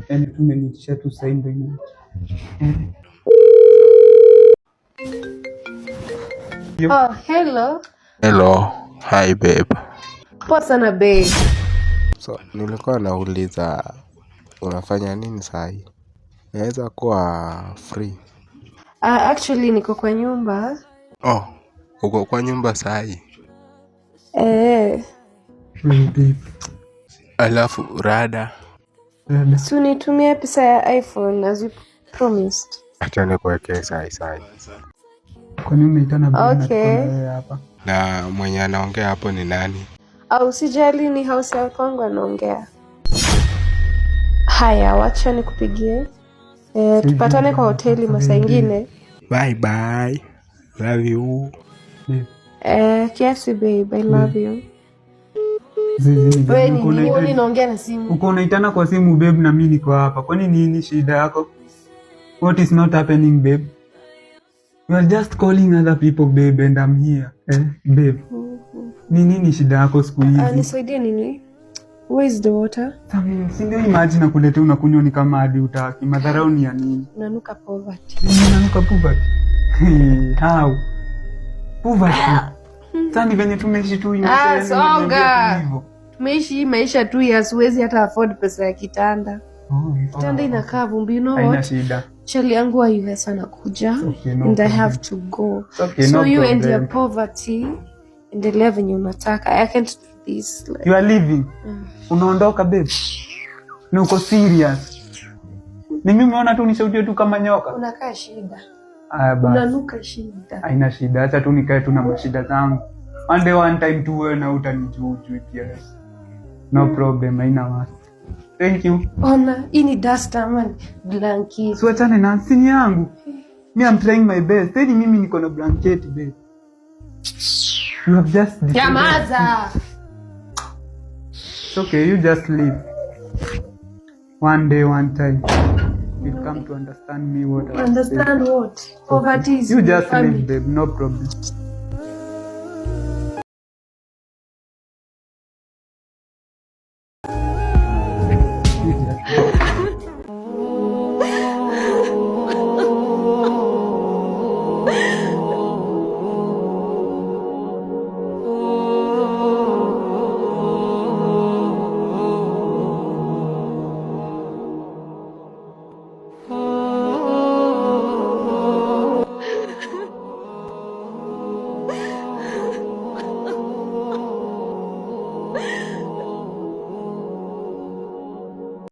Yani tumenitisha tu sasa ndio ina. Oh, hello. Hello. Hi babe. Poa sana babe. So, nilikuwa nauliza unafanya nini sahi? Naweza kuwa free. Actually niko kwa nyumba. Oh, uko kwa nyumba sahi? Babe. Alafu rada. Si unitumie pesa ya iPhone as you promised. Acha nikuwekee sahi. Kwa nini unaitana babe? Okay. Na hapa. Na mwenye anaongea hapo ni nani? Au usijali, ni house ya kwangu anaongea. Haya, wacha nikupigie. Tupatane kwa hoteli masaa ingine. Bye. Love you. Kiasi babe, I love you. Wewe ni naongea na simu. Uko unaitana kwa simu babe na mimi niko hapa. Kwani nini shida yako? What is not happening babe? You are just calling other people babe and I'm here. Babe. Nini shida yako siku hizi? Nisaidie nini? Where is the water? Si ndio imagine nakuletea unakunywa ni kama hadi utaki. Madharau ni ya nini? Nanuka poverty. Nanuka poverty. How? Poverty. Sasa venye tumeishi tu songa. Tumeishi maisha tu ya siwezi hata afford pesa ya kitanda. Kitanda inakaa vumbi, you know what? Haina shida. Chali yangu wa US anakuja and I have to go. Okay, so no you problem. and your poverty endelea venye unataka. I can't do this. You are leaving. Unaondoka babe. Na uko serious. Ni mimi umeona tu nishaudie tu kama nyoka. Unakaa shida. Basi. Unanuka shida. Haina shida. Acha tu nikae tu na mashida zangu. One time tu wewe na utanijua pia. No problem, haina wasi. Thank you. Ona, hii ni duster man, blanket. Siwachane na sini yangu. I'm trying my best. Tell mimi niko na blanket babe. You have just Nyamaza. It's okay, you just leave. One day, one time. You'll come to understand me what I Understand what? Poverty is you just family. leave babe, no problem.